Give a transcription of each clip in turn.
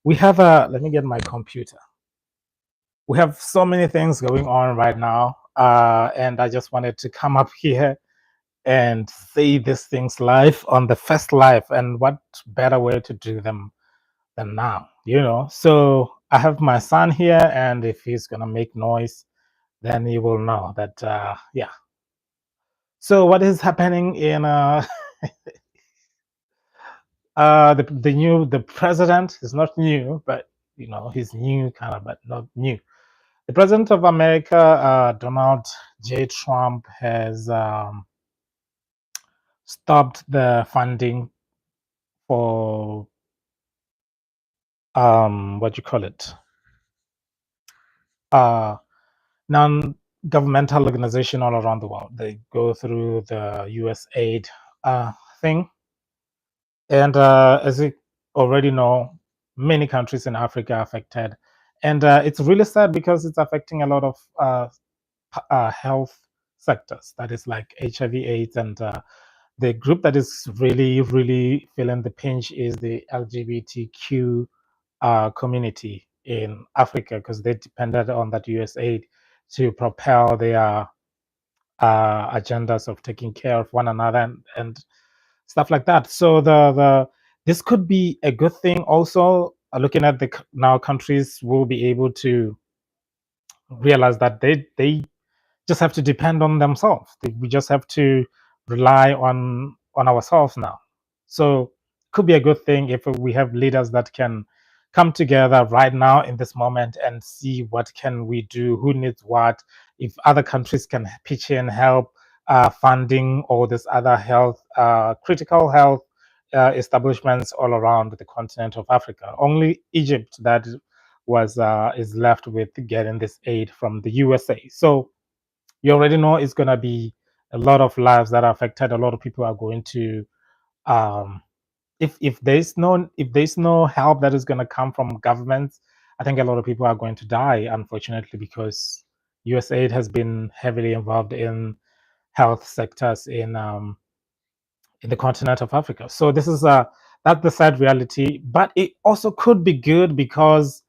We have a, let me get my computer. We have so many things going on right now. And I just wanted to come up here and say these things live on the first live. And what better way to do them than now, you know? So I have my son here, and if he's going to make noise, then you will know that, yeah. So what is happening in the president is not new, but you know he's new kind of, but not new. The president of America, Donald J. Trump, has stopped the funding for what you call it, uh, non-governmental organization all around the world. They go through the USAID thing, and as you already know, many countries in Africa are affected, and it's really sad because it's affecting a lot of health sectors. That is like HIV/AIDS, and the group that is really, really feeling the pinch is the LGBTQ community in Africa, because they depended on that USAID to propel their agendas of taking care of one another, and stuff like that. So the this could be a good thing. Also, looking at the now countries will be able to realize that they just have to depend on themselves. We just have to rely on ourselves now. So could be a good thing if we have leaders that can come together right now in this moment and see what can we do, who needs what, if other countries can pitch in, help funding all this other health, critical health establishments all around the continent of Africa. Only Egypt that was is left with getting this aid from the USA. So you already know it's going to be a lot of lives that are affected. A lot of people are going to, um, if there's no help that is going to come from governments, I think a lot of people are going to die, unfortunately, because USAID has been heavily involved in health sectors in the continent of Africa. So this is that's the sad reality, but it also could be good because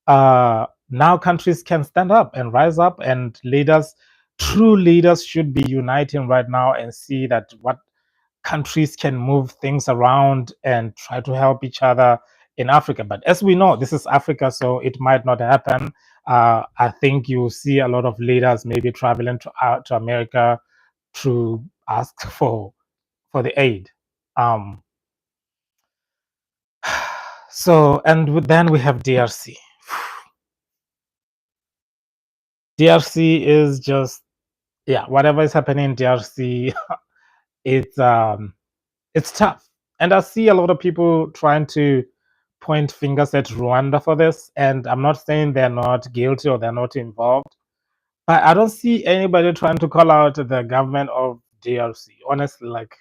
now countries can stand up and rise up, and leaders, true leaders, should be uniting right now and see that what countries can move things around and try to help each other in Africa. But as we know, this is Africa, so it might not happen. I think you will see a lot of leaders maybe traveling to America to ask for the aid. Um, so, and then we have DRC. DRC is just, yeah, whatever is happening in DRC, it's tough. And I see a lot of people trying to point fingers at Rwanda for this. And I'm not saying they're not guilty or they're not involved, but I don't see anybody trying to call out the government of DRC. Honestly, like,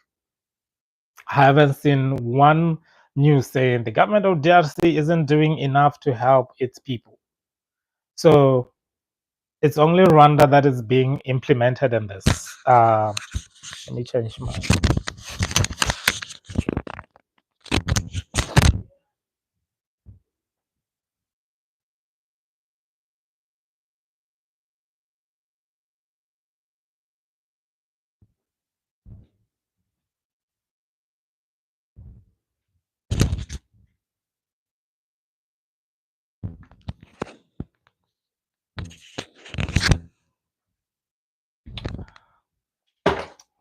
I haven't seen one news saying the government of DRC isn't doing enough to help its people. So it's only Rwanda that is being implemented in this. Let me change my.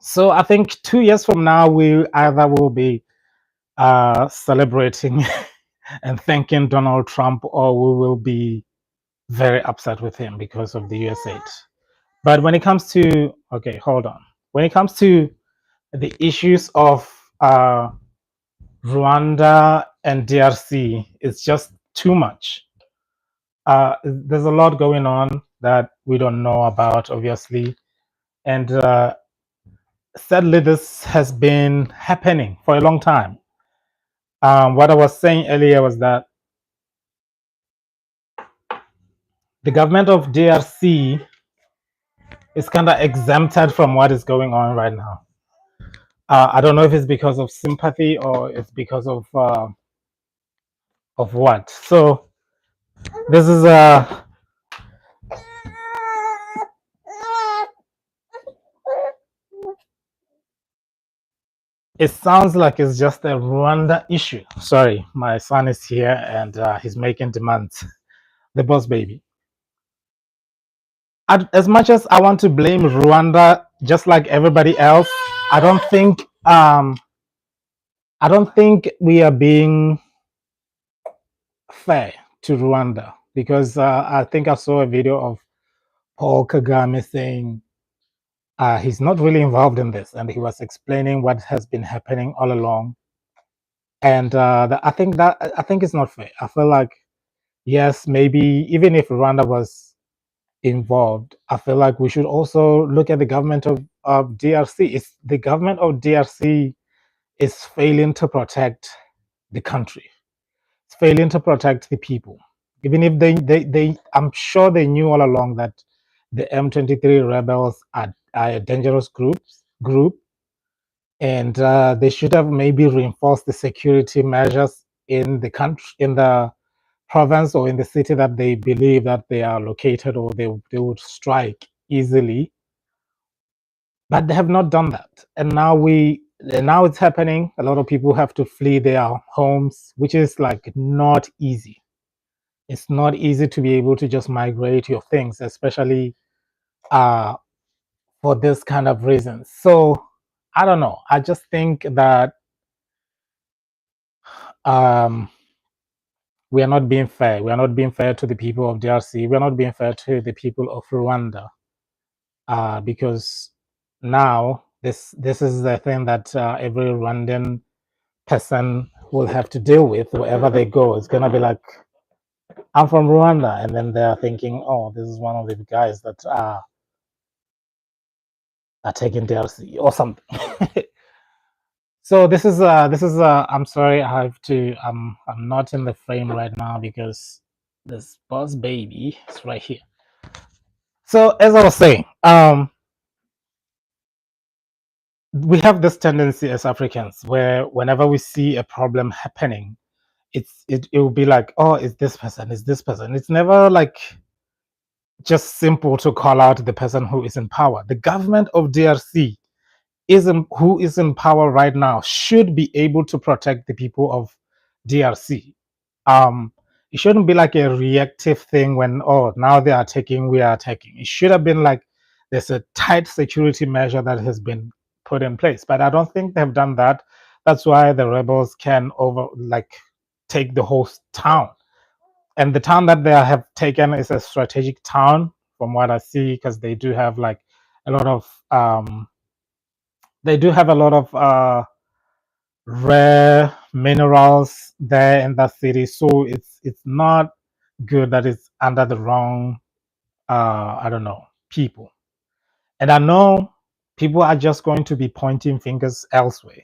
So I think 2 years from now, we either will be celebrating and thanking Donald Trump, or we will be very upset with him because of the USAID. But when it comes to, okay, hold on. When it comes to the issues of Rwanda and DRC, it's just too much. There's a lot going on that we don't know about, obviously. And sadly, this has been happening for a long time. What I was saying earlier was that the government of DRC is kind of exempted from what is going on right now. I don't know if it's because of sympathy or it's because of of what? So this is a. It sounds like it's just a Rwanda issue. Sorry, my son is here and he's making demands. The boss baby. As much as I want to blame Rwanda, just like everybody else, I don't think I don't think we are being fair to Rwanda because I think I saw a video of Paul Kagame saying he's not really involved in this, and he was explaining what has been happening all along. And I think it's not fair. I feel like yes, maybe even if Rwanda was involved, I feel like we should also look at the government of DRC. It's the government of DRC is failing to protect the country. It's failing to protect the people. Even if they I'm sure they knew all along that the M23 rebels are a dangerous group, and they should have maybe reinforced the security measures in the country, in the province or in the city that they believe that they are located, or they would strike easily. But they have not done that, and now it's happening. A lot of people have to flee their homes, which is like not easy. It's not easy to be able to just migrate your things, especially uh, for this kind of reasons. So I don't know. I just think that um, we are not being fair. We are not being fair to the people of DRC. We are not being fair to the people of Rwanda, because now this is the thing that every Rwandan person will have to deal with wherever they go. It's gonna be like, I'm from Rwanda, and then they're thinking, oh, this is one of the guys that are taking DRC or something. So I'm sorry, I have to I'm not in the frame right now because this boss baby is right here. So as I was saying, we have this tendency as Africans where whenever we see a problem happening, it will be like, oh, it's this person, it's this person. It's never like just simple to call out the person who is in power. The government of DRC who is in power right now should be able to protect the people of DRC. Um, it shouldn't be like a reactive thing when, oh, now they are taking, we are taking. It should have been like there's a tight security measure that has been put in place, but I don't think they've done that. That's why the rebels can take the whole town, and the town that they have taken is a strategic town from what I see, because they do have like a lot of rare minerals there in that city. So it's not good that it's under the wrong I don't know, people. And I know people are just going to be pointing fingers elsewhere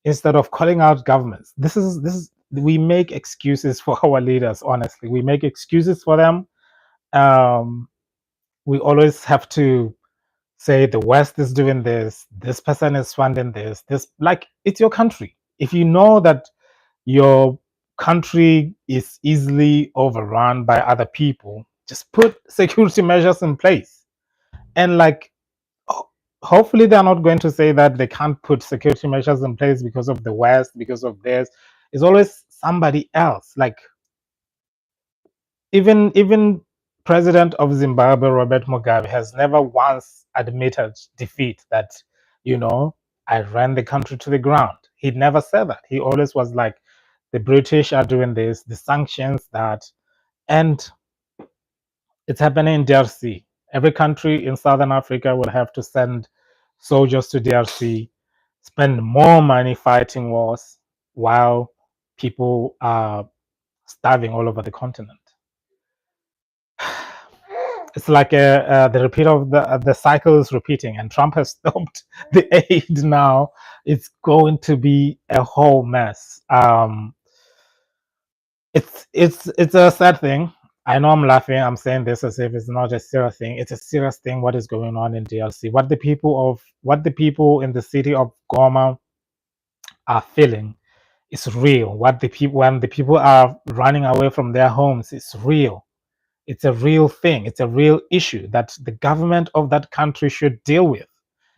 instead of calling out governments. This is we make excuses for our leaders. Honestly, we make excuses for them. um we always have to say the West is doing this person is funding this, like it's your country. If you know that your country is easily overrun by other people, just put security measures in place. And like, hopefully they're not going to say that they can't put security measures in place because of the West, because of this. It's always somebody else. Like, even President of Zimbabwe, Robert Mugabe, has never once admitted defeat, that, I ran the country to the ground. He never said that. He always was like, the British are doing this, the sanctions, that. And it's happening in DRC. Every country in Southern Africa will have to send soldiers to DRC, spend more money fighting wars while people are starving all over the continent. It's like the repeat of the cycle is repeating, and Trump has stopped the aid now. It's going to be a whole mess. It's a sad thing. I know I'm laughing. I'm saying this as if it's not a serious thing. It's a serious thing. What is going on in DRC? What the people in the city of Goma are feeling It's real. What the people when the people are running away from their homes, it's real. It's a real thing. It's a real issue that the government of that country should deal with,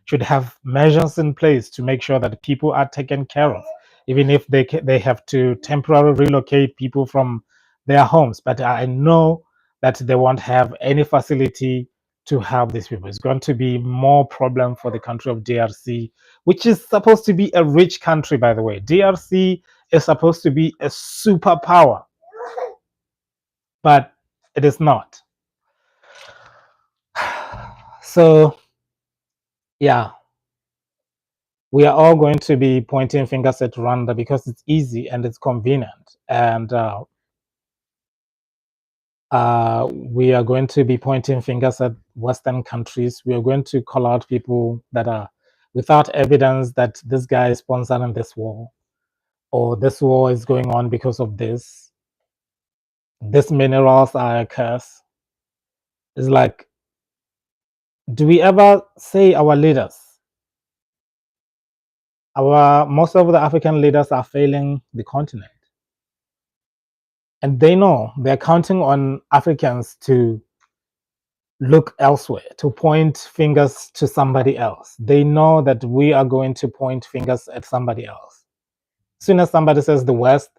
should have measures in place to make sure that people are taken care of, even if they have to temporarily relocate people from their homes. But I know that they won't have any facility to help these people. It's going to be more problem for the country of DRC, which is supposed to be a rich country, by the way. DRC is supposed to be a superpower, but it is not. So, yeah, we are all going to be pointing fingers at Rwanda because it's easy and it's convenient. And we are going to be pointing fingers at Western countries. We are going to call out people that are without evidence that this guy is sponsoring this war or this war is going on because of this. These minerals are a curse. It's like, do we ever say our leaders? Most of the African leaders are failing the continent. And they know they're counting on Africans to look elsewhere, to point fingers to somebody else. They know that we are going to point fingers at somebody else. As soon as somebody says the West,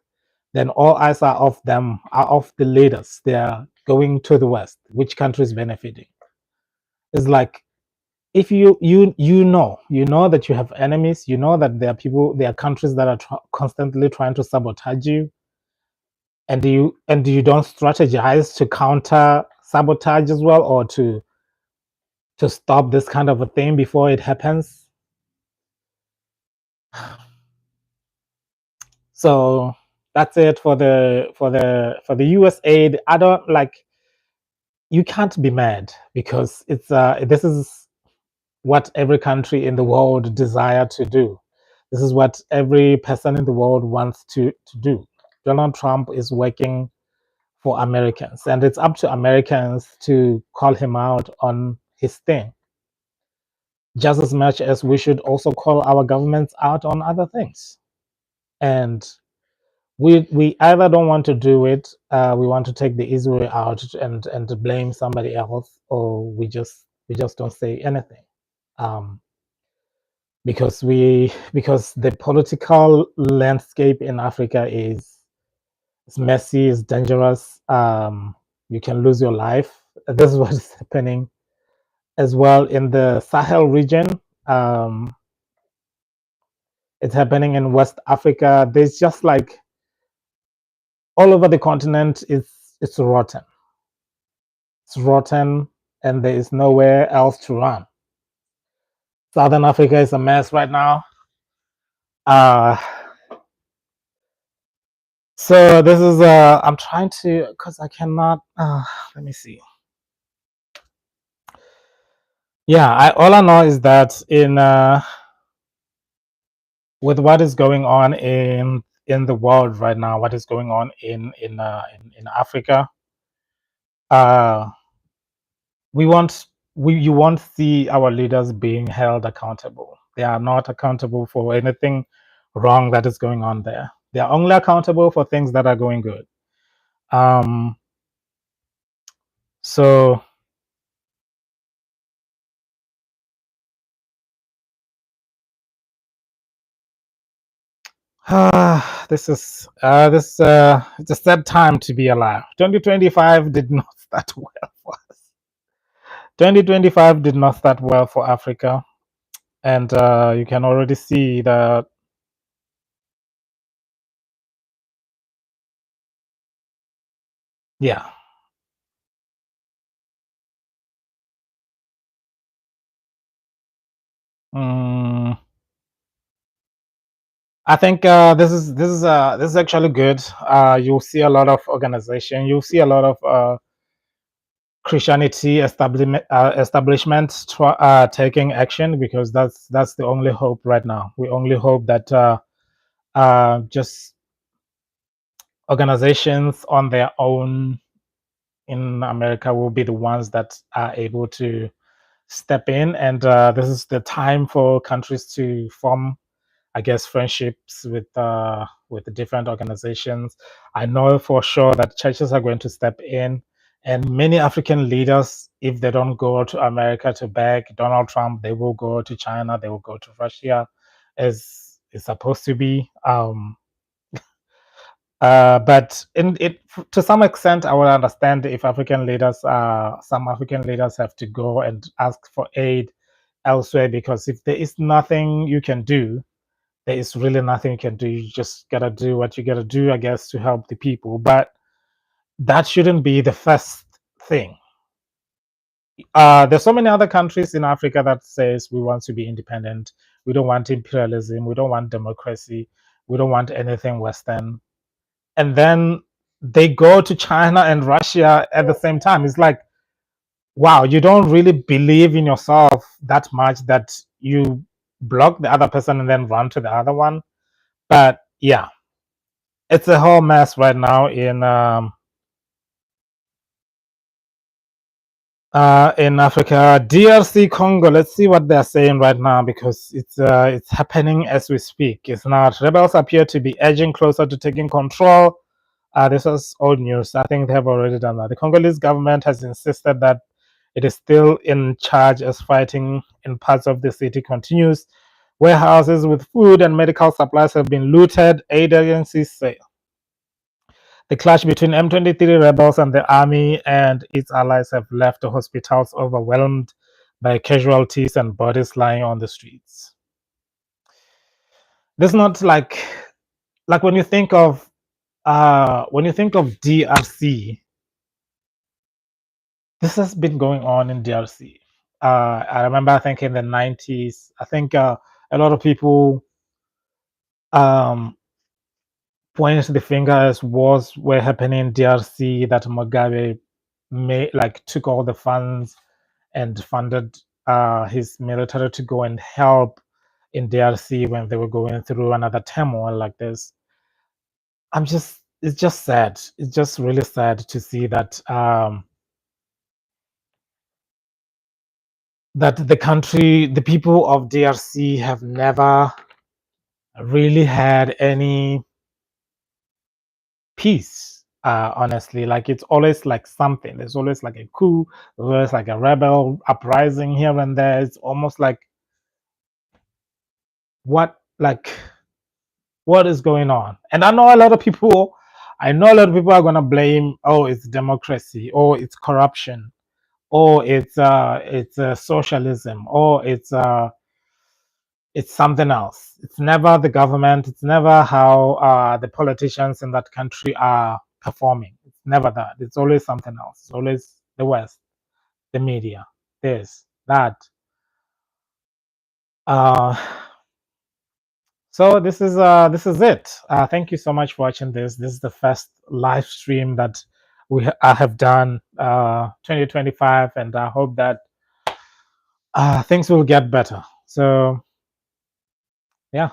then all eyes are off them, are off the leaders. They are going to the West. Which country is benefiting? It's like if you know that you have enemies, you know that there are people, there are countries that are constantly trying to sabotage you, and you don't strategize to counter sabotage as well, or to stop this kind of a thing before it happens. So that's it for the USAID. I don't like, you can't be mad because it's this is what every country in the world desire to do. This is what every person in the world wants to do. Donald Trump is working for Americans, and it's up to Americans to call him out on his thing, just as much as we should also call our governments out on other things. And we either don't want to do it, we want to take the easy way out and blame somebody else, or we just don't say anything. Um, because the political landscape in Africa is messy, is dangerous. You can lose your life. This is what is happening as well in the Sahel region. It's happening in West Africa. There's just like all over the continent. It's rotten. It's rotten, and there is nowhere else to run. Southern Africa is a mess right now. Uh, so this is I'm trying to, because I cannot. Let me see. Yeah, all I know is that in with what is going on in the world right now, what is going on in Africa, uh, you won't see our leaders being held accountable. They are not accountable for anything wrong that is going on there. They are only accountable for things that are going good. So it's a sad time to be alive. 2025 did not start well for us. 2025 did not start well for Africa, and you can already see that. Yeah. Mm, I think this is actually good. You'll see a lot of organization. You'll see a lot of Christianity establishments taking action, because that's the only hope right now. We only hope that just organizations on their own in America will be the ones that are able to step in, and this is the time for countries to form I guess, friendships with the different organizations. I know for sure that churches are going to step in, and many African leaders, if they don't go to America to beg Donald Trump, they will go to China, they will go to Russia, as is supposed to be. But in it, to some extent, I will understand if some African leaders have to go and ask for aid elsewhere, because if there is nothing you can do, there is really nothing you can do. You just gotta do what you gotta do, I guess, to help the people. But that shouldn't be the first thing. There's so many other countries in Africa that says we want to be independent. We don't want imperialism. We don't want democracy. We don't want anything Western. And then they go to China and Russia at the same time. It's like, wow, you don't really believe in yourself that much that you block the other person and then run to the other one. But yeah, it's a whole mess right now in Africa. DRC Congo. Let's see what they're saying right now, because it's happening as we speak. It's not. Rebels appear to be edging closer to taking control. This is old news. I think they have already done that. The Congolese government has insisted that it is still in charge as fighting in parts of the city continues. Warehouses with food and medical supplies have been looted, aid agencies say. The clash between M23 rebels and the army and its allies have left the hospitals overwhelmed by casualties and bodies lying on the streets. This is not like when you think of DRC, this has been going on in DRC. I remember, I think in the 90s, I think a lot of people pointed the finger as wars were happening in DRC, that Mugabe took all the funds and funded his military to go and help in DRC when they were going through another turmoil like this. It's just sad. It's just really sad to see that that the people of DRC have never really had any peace. Honestly, like it's always like something. There's always like a coup. There's always like a rebel uprising here and there. It's almost like what like what is going on? And I know a lot of people. I know a lot of people are gonna blame. Oh, it's democracy. Or it's corruption. Or it's socialism. Or it's something else. It's never the government. It's never how the politicians in that country are performing. It's never that. It's always something else. It's always the West, the media, this, that. Uh, so this is it. Thank you so much for watching this. This is the first live stream that I have done 2025, and I hope that things will get better. So yeah.